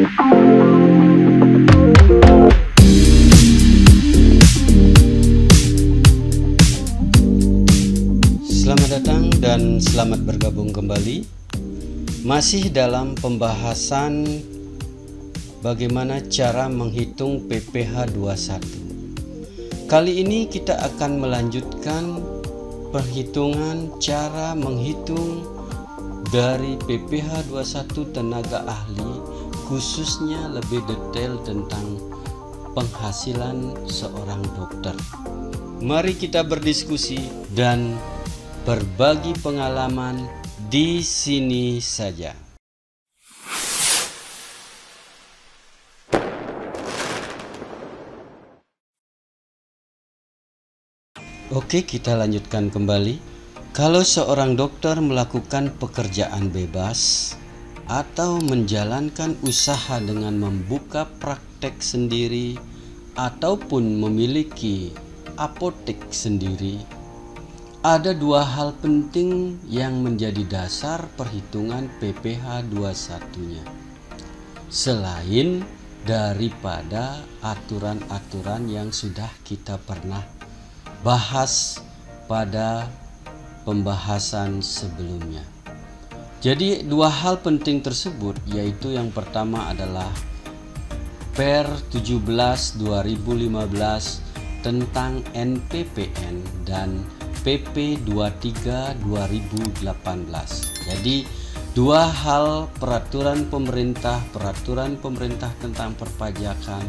Selamat datang dan selamat bergabung kembali. Masih dalam pembahasan bagaimana cara menghitung PPh 21. Kali ini kita akan melanjutkan perhitungan cara menghitung dari PPh 21 tenaga ahli, khususnya lebih detail tentang penghasilan seorang dokter. Mari kita berdiskusi dan berbagi pengalaman di sini saja. Oke, kita lanjutkan kembali. Kalau seorang dokter melakukan pekerjaan bebas atau menjalankan usaha dengan membuka praktek sendiri ataupun memiliki apotek sendiri, ada dua hal penting yang menjadi dasar perhitungan PPh 21-nya. Selain daripada aturan-aturan yang sudah kita pernah bahas pada pembahasan sebelumnya. Jadi dua hal penting tersebut, yaitu yang pertama adalah Per 17/2015 tentang NPPN dan PP 23/2018. Jadi dua hal peraturan pemerintah tentang perpajakan.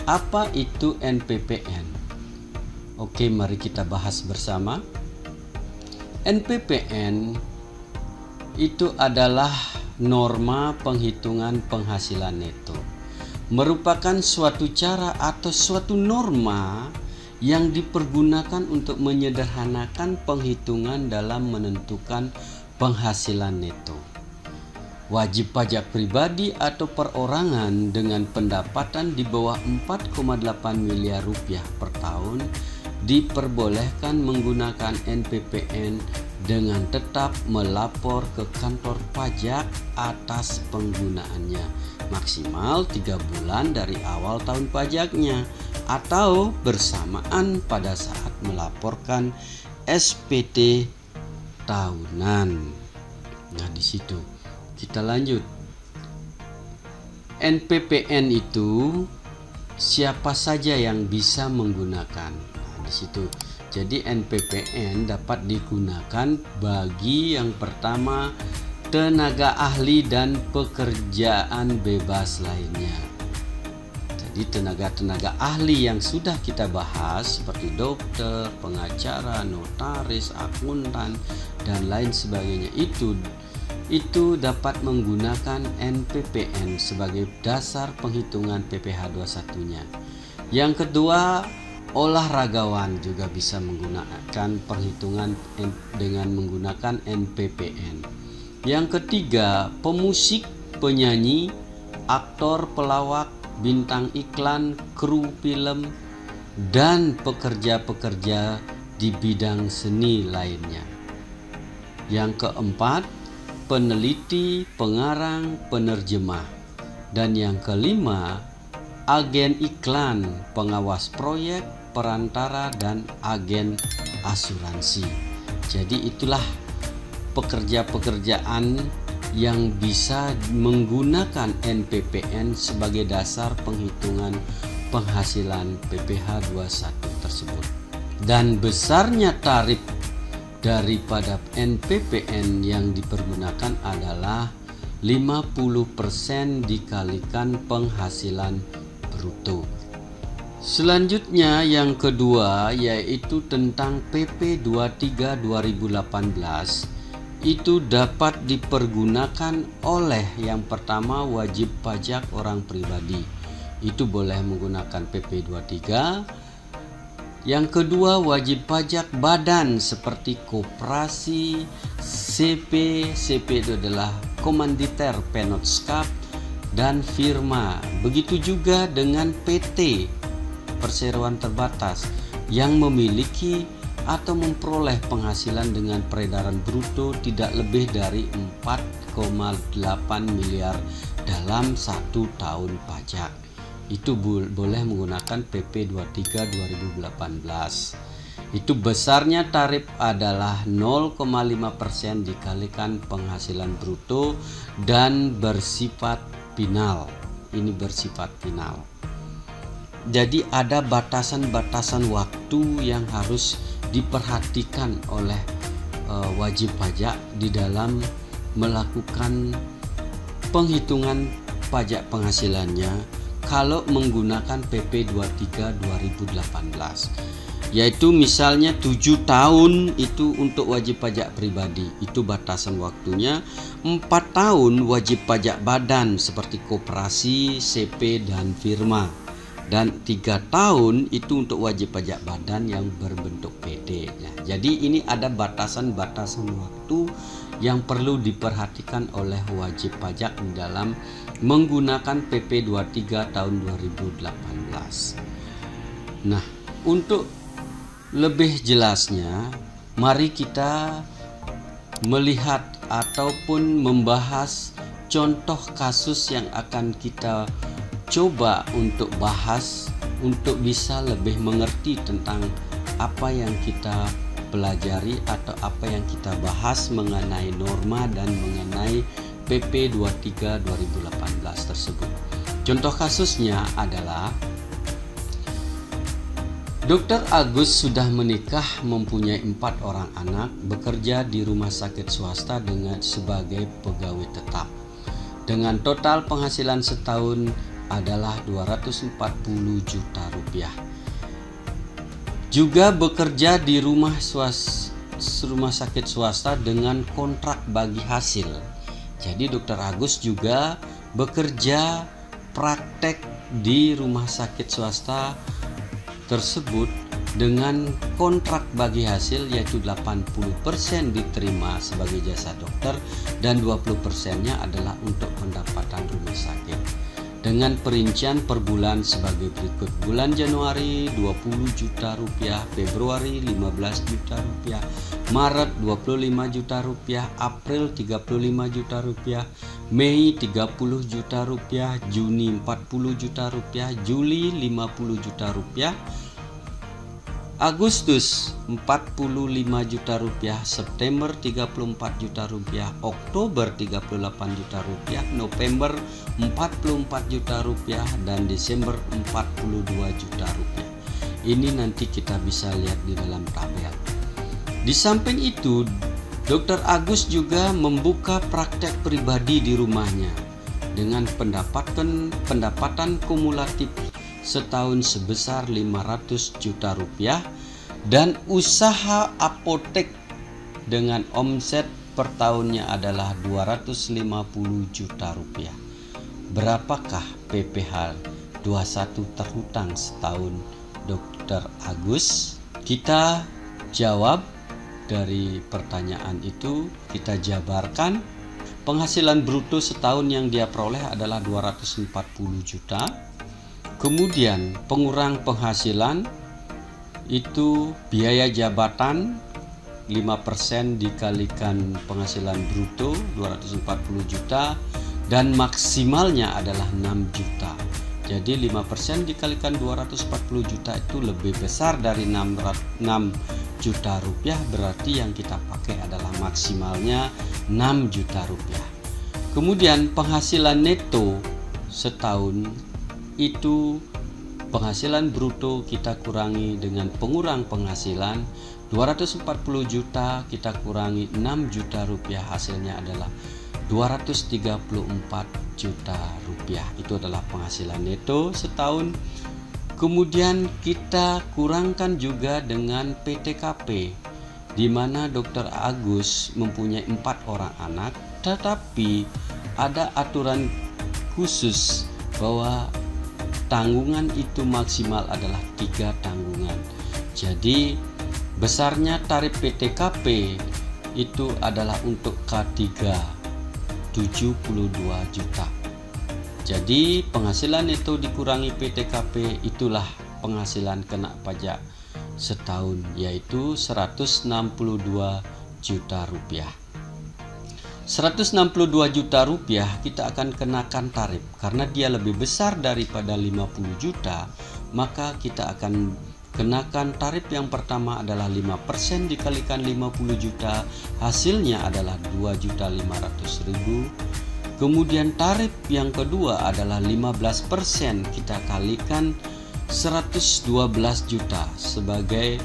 Apa itu NPPN? Oke, mari kita bahas bersama. NPPN itu adalah norma penghitungan penghasilan neto. Merupakan suatu cara atau suatu norma yang dipergunakan untuk menyederhanakan penghitungan dalam menentukan penghasilan neto. Wajib pajak pribadi atau perorangan dengan pendapatan di bawah 4,8 miliar rupiah per tahun diperbolehkan menggunakan NPPN dengan tetap melapor ke kantor pajak atas penggunaannya maksimal 3 bulan dari awal tahun pajaknya atau bersamaan pada saat melaporkan SPT tahunan. Nah, di situ kita lanjut. NPPN itu siapa saja yang bisa menggunakan? Di situ. Jadi NPPN dapat digunakan bagi yang pertama tenaga ahli dan pekerjaan bebas lainnya. Jadi tenaga ahli yang sudah kita bahas seperti dokter, pengacara, notaris, akuntan dan lain sebagainya itu dapat menggunakan NPPN sebagai dasar penghitungan PPh 21-nya. Yang kedua, olahragawan juga bisa menggunakan perhitungan dengan menggunakan NPPN. Yang ketiga, pemusik, penyanyi, aktor, pelawak, bintang iklan, kru film, dan pekerja-pekerja di bidang seni lainnya. Yang keempat, peneliti, pengarang, penerjemah. Dan yang kelima, agen iklan, pengawas proyek, perantara, dan agen asuransi. Jadi itulah pekerjaan yang bisa menggunakan NPPN sebagai dasar penghitungan penghasilan PPh 21 tersebut. Dan besarnya tarif daripada NPPN yang dipergunakan adalah 50% dikalikan penghasilan bruto. Selanjutnya yang kedua yaitu tentang PP 23/2018. Itu dapat dipergunakan oleh yang pertama wajib pajak orang pribadi. Itu boleh menggunakan PP 23. Yang kedua wajib pajak badan seperti koperasi, CP itu adalah komanditer penotskap dan firma. Begitu juga dengan PT perseroan terbatas yang memiliki atau memperoleh penghasilan dengan peredaran bruto tidak lebih dari 4,8 miliar dalam 1 tahun pajak. Itu boleh menggunakan PP 23 2018. Itu besarnya tarif adalah 0,5% dikalikan penghasilan bruto dan bersifat final. Ini bersifat final. Jadi ada batasan-batasan waktu yang harus diperhatikan oleh wajib pajak di dalam melakukan penghitungan pajak penghasilannya kalau menggunakan PP 23 2018. Yaitu misalnya 7 tahun itu untuk wajib pajak pribadi, itu batasan waktunya. 4 tahun wajib pajak badan seperti koperasi, CP, dan firma. Dan 3 tahun itu untuk wajib pajak badan yang berbentuk PD. Nah, jadi ini ada batasan-batasan waktu yang perlu diperhatikan oleh wajib pajak dalam menggunakan PP 23 tahun 2018. Nah, untuk lebih jelasnya, mari kita melihat ataupun membahas contoh kasus yang akan kita coba untuk bahas untuk bisa lebih mengerti tentang apa yang kita pelajari atau apa yang kita bahas mengenai norma dan mengenai PP 23 2018 tersebut. Contoh kasusnya adalah Dr. Agus sudah menikah, mempunyai 4 orang anak, bekerja di rumah sakit swasta sebagai pegawai tetap. Dengan total penghasilan setahun adalah 240 juta rupiah. Juga bekerja di rumah sakit swasta dengan kontrak bagi hasil. Jadi Dr. Agus juga bekerja praktek di rumah sakit swasta tersebut dengan kontrak bagi hasil, yaitu 80% diterima sebagai jasa dokter dan 20%-nya adalah untuk pendapatan rumah sakit. Dengan perincian per bulan sebagai berikut: bulan Januari 20 juta rupiah, Februari 15 juta rupiah, Maret 25 juta rupiah, April 35 juta rupiah, Mei 30 juta rupiah, Juni 40 juta rupiah, Juli 50 juta rupiah, Agustus 45 juta rupiah, September 34 juta rupiah, Oktober 38 juta rupiah, November 44 juta rupiah, dan Desember 42 juta rupiah. Ini nanti kita bisa lihat di dalam tabel. Di samping itu, Dr. Agus juga membuka praktek pribadi di rumahnya dengan pendapatan kumulatif setahun sebesar 500 juta rupiah dan usaha apotek dengan omset per tahunnya adalah 250 juta rupiah. Berapakah PPh 21 terhutang setahun Dr. Agus? Kita jawab dari pertanyaan itu, kita jabarkan. Penghasilan bruto setahun yang dia peroleh adalah 240 juta. Kemudian pengurang penghasilan itu biaya jabatan 5% dikalikan penghasilan bruto 240 juta dan maksimalnya adalah 6 juta. Jadi 5% dikalikan 240 juta itu lebih besar dari 6 juta rupiah, berarti yang kita pakai adalah maksimalnya 6 juta rupiah. Kemudian penghasilan neto setahun itu penghasilan bruto kita kurangi dengan pengurang penghasilan 240 juta, kita kurangi 6 juta rupiah, hasilnya adalah 234 juta rupiah. Itu adalah penghasilan neto setahun. Kemudian kita kurangkan juga dengan PTKP, di mana Dr. Agus mempunyai 4 orang anak, tetapi ada aturan khusus bahwa tanggungan itu maksimal adalah 3 tanggungan. Jadi besarnya tarif PTKP itu adalah untuk K3 72 juta. Jadi penghasilan itu dikurangi PTKP, itulah penghasilan kena pajak setahun, yaitu 162 juta rupiah. 162 juta rupiah kita akan kenakan tarif karena dia lebih besar daripada 50 juta, maka kita akan kenakan tarif yang pertama adalah 5% dikalikan 50 juta, hasilnya adalah 2.500.000. Kemudian tarif yang kedua adalah 15% kita kalikan 112 juta sebagai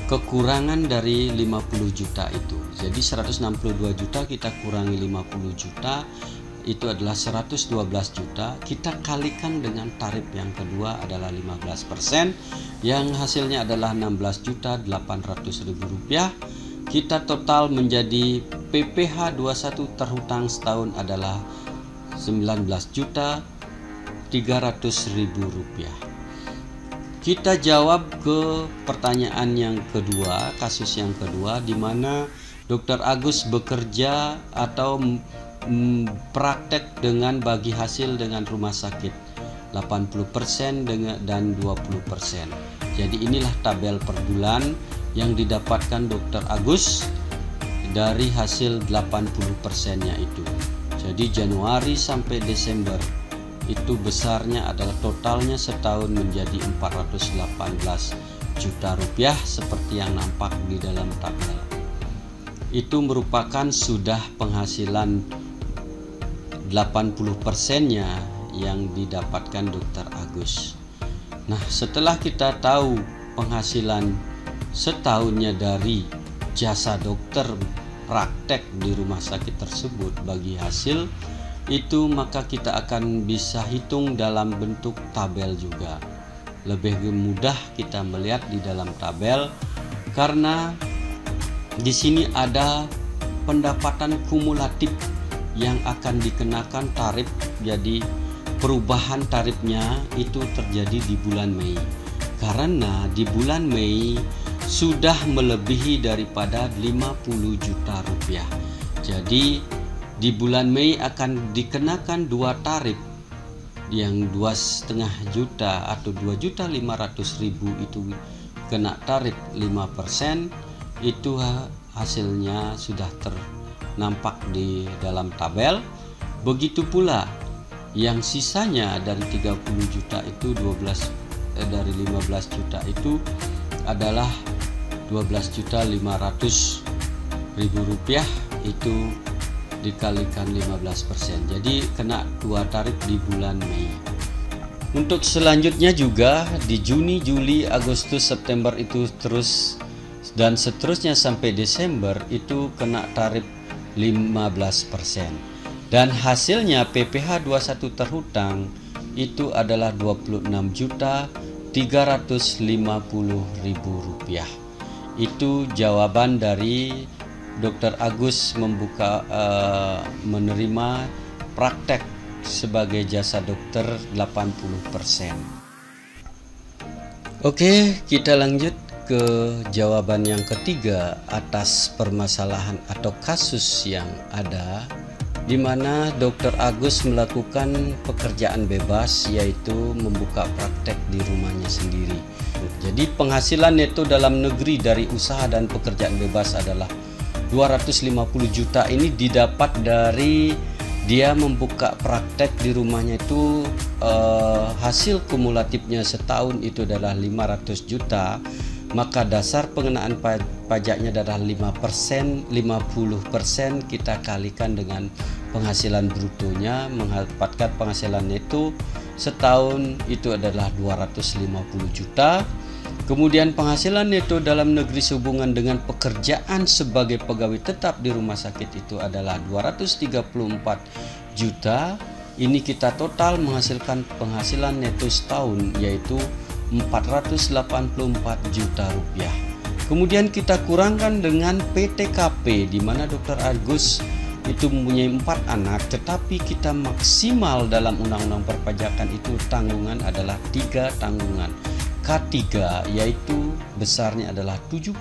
kekurangan dari 50 juta itu. Jadi 162 juta kita kurangi 50 juta itu adalah 112 juta, kita kalikan dengan tarif yang kedua adalah 15% yang hasilnya adalah 16.800.000 rupiah. Kita total menjadi PPh 21 terhutang setahun adalah 19.300.000 rupiah. Kita jawab ke pertanyaan yang kedua, kasus yang kedua, di mana Dr. Agus bekerja atau praktek dengan bagi hasil dengan rumah sakit 80% dan 20%. Jadi inilah tabel per bulan yang didapatkan Dr. Agus dari hasil 80%-nya itu. Jadi Januari sampai Desember itu besarnya adalah totalnya setahun menjadi 418 juta rupiah seperti yang nampak di dalam tabel. Itu merupakan sudah penghasilan 80%-nya yang didapatkan Dr. Agus. Nah, setelah kita tahu penghasilan setahunnya dari jasa dokter praktek di rumah sakit tersebut bagi hasil itu, maka kita akan bisa hitung dalam bentuk tabel juga. Lebih mudah kita melihat di dalam tabel karena di sini ada pendapatan kumulatif yang akan dikenakan tarif. Jadi perubahan tarifnya itu terjadi di bulan Mei karena di bulan Mei sudah melebihi daripada 50 juta rupiah. Jadi di bulan Mei akan dikenakan dua tarif yang 2,5 juta atau 2.500.000 itu kena tarif 5%, itu hasilnya sudah ternampak di dalam tabel. Begitu pula yang sisanya dari 30 juta itu dari 15 juta itu adalah 12.500.000 rupiah itu dikalikan 15%. Jadi kena dua tarif di bulan Mei. Untuk selanjutnya juga di Juni, Juli, Agustus, September itu terus dan seterusnya sampai Desember itu kena tarif 15%. Dan hasilnya PPh 21 terhutang itu adalah 26.350.000 rupiah. Itu jawaban dari Dr. Agus menerima praktek sebagai jasa dokter 80%. Oke, kita lanjut ke jawaban yang ketiga atas permasalahan atau kasus yang ada di mana Dr. Agus melakukan pekerjaan bebas, yaitu membuka praktek di rumahnya sendiri. Jadi penghasilan neto dalam negeri dari usaha dan pekerjaan bebas adalah 250 juta. Ini didapat dari dia membuka praktek di rumahnya itu hasil kumulatifnya setahun itu adalah 500 juta. Maka dasar pengenaan pajaknya adalah 5%, 50% kita kalikan dengan penghasilan brutonya, mendapatkan penghasilan neto setahun itu adalah 250 juta. Kemudian penghasilan neto dalam negeri sehubungan dengan pekerjaan sebagai pegawai tetap di rumah sakit itu adalah 234 juta. Ini kita total menghasilkan penghasilan neto setahun yaitu 484 juta rupiah. Kemudian kita kurangkan dengan PTKP di mana Dr. Agus itu mempunyai 4 anak, tetapi kita maksimal dalam undang-undang perpajakan itu tanggungan adalah 3 tanggungan K3, yaitu besarnya adalah 72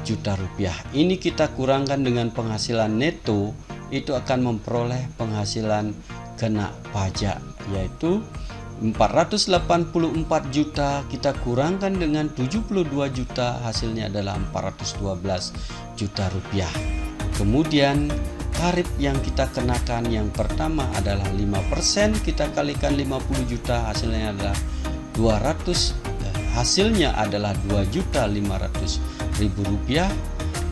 juta rupiah. Ini kita kurangkan dengan penghasilan neto, itu akan memperoleh penghasilan kena pajak yaitu 484 juta kita kurangkan dengan 72 juta, hasilnya adalah 412 juta rupiah. Kemudian tarif yang kita kenakan yang pertama adalah 5%, kita kalikan 50 juta, hasilnya adalah 2.500.000 rupiah.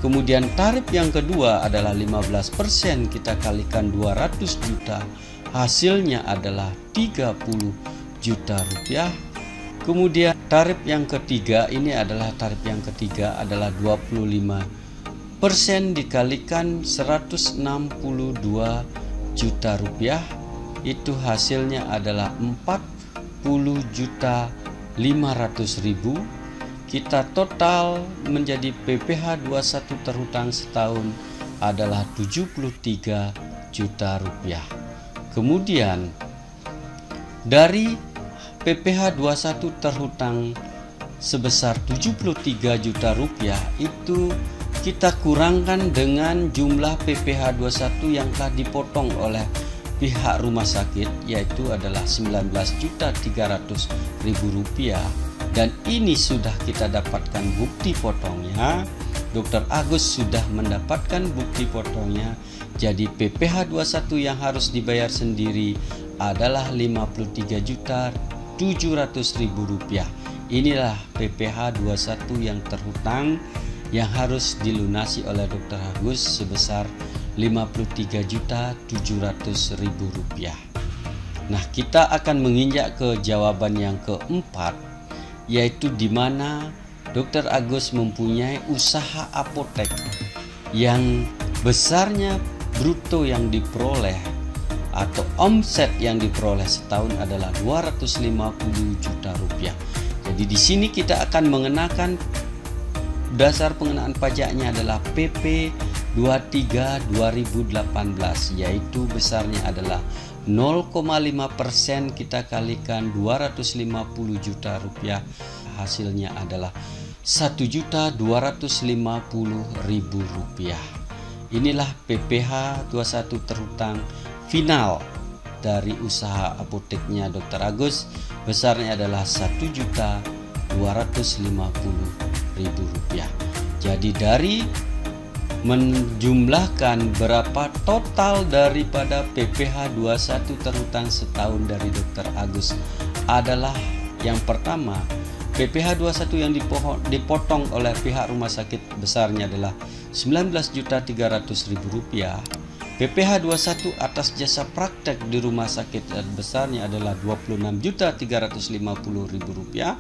Kemudian tarif yang kedua adalah 15%, kita kalikan 200 juta, hasilnya adalah 30 juta rupiah. Kemudian tarif yang ketiga adalah 25% dikalikan 162 juta rupiah, itu hasilnya adalah 40.500.000. Kita total menjadi PPh 21 terhutang setahun adalah 73 juta rupiah. Kemudian dari PPh 21 terhutang sebesar 73 juta rupiah itu kita kurangkan dengan jumlah PPh 21 yang telah dipotong oleh pihak rumah sakit, yaitu adalah 19.300.000 rupiah. Dan ini sudah kita dapatkan bukti potongnya. Dr. Agus sudah mendapatkan bukti potongnya. Jadi PPh 21 yang harus dibayar sendiri adalah 53.700.000 rupiah. Inilah PPh 21 yang terhutang yang harus dilunasi oleh Dr. Agus sebesar 53.700.000 rupiah. Nah, kita akan menginjak ke jawaban yang keempat, yaitu di mana Dr. Agus mempunyai usaha apotek yang besarnya bruto yang diperoleh atau omset yang diperoleh setahun adalah 250 juta rupiah. Jadi di sini kita akan mengenakan dasar pengenaan pajaknya adalah PP 23 2018, yaitu besarnya adalah 0,5%, kita kalikan 250 juta rupiah, hasilnya adalah 1.250.000 rupiah. Inilah PPh 21 terhutang final dari usaha apoteknya Dr. Agus, besarnya adalah 1.250.000 rupiah. Jadi dari menjumlahkan berapa total daripada PPh 21 terhutang setahun dari Dr. Agus adalah yang pertama, PPh 21 yang dipotong oleh pihak rumah sakit besarnya adalah 19.300.000 rupiah. PPh 21 atas jasa praktek di rumah sakit besarnya adalah 26.350.000 rupiah.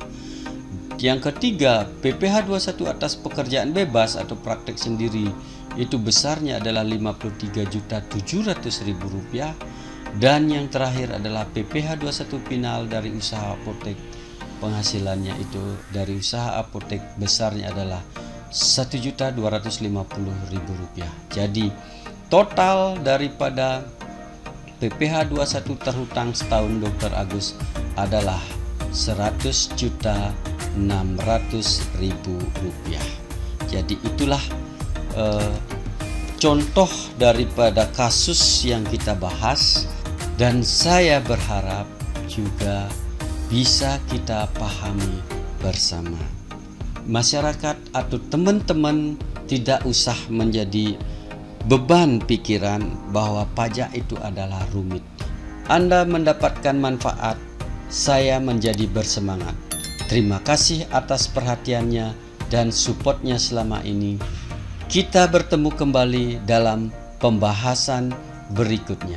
Yang ketiga, PPh 21 atas pekerjaan bebas atau praktek sendiri itu besarnya adalah 53.700.000 rupiah. Dan yang terakhir adalah PPh 21 final dari usaha apotek, penghasilannya itu dari usaha apotek besarnya adalah 1.250.000 rupiah. Jadi total daripada PPh 21 terhutang setahun Dr. Agus adalah 100.600.000 rupiah. Jadi itulah contoh daripada kasus yang kita bahas, dan saya berharap juga bisa kita pahami bersama. Masyarakat atau teman-teman tidak usah menjadi beban pikiran bahwa pajak itu adalah rumit. Anda mendapatkan manfaat, saya menjadi bersemangat. Terima kasih atas perhatiannya dan supportnya selama ini. Kita bertemu kembali dalam pembahasan berikutnya.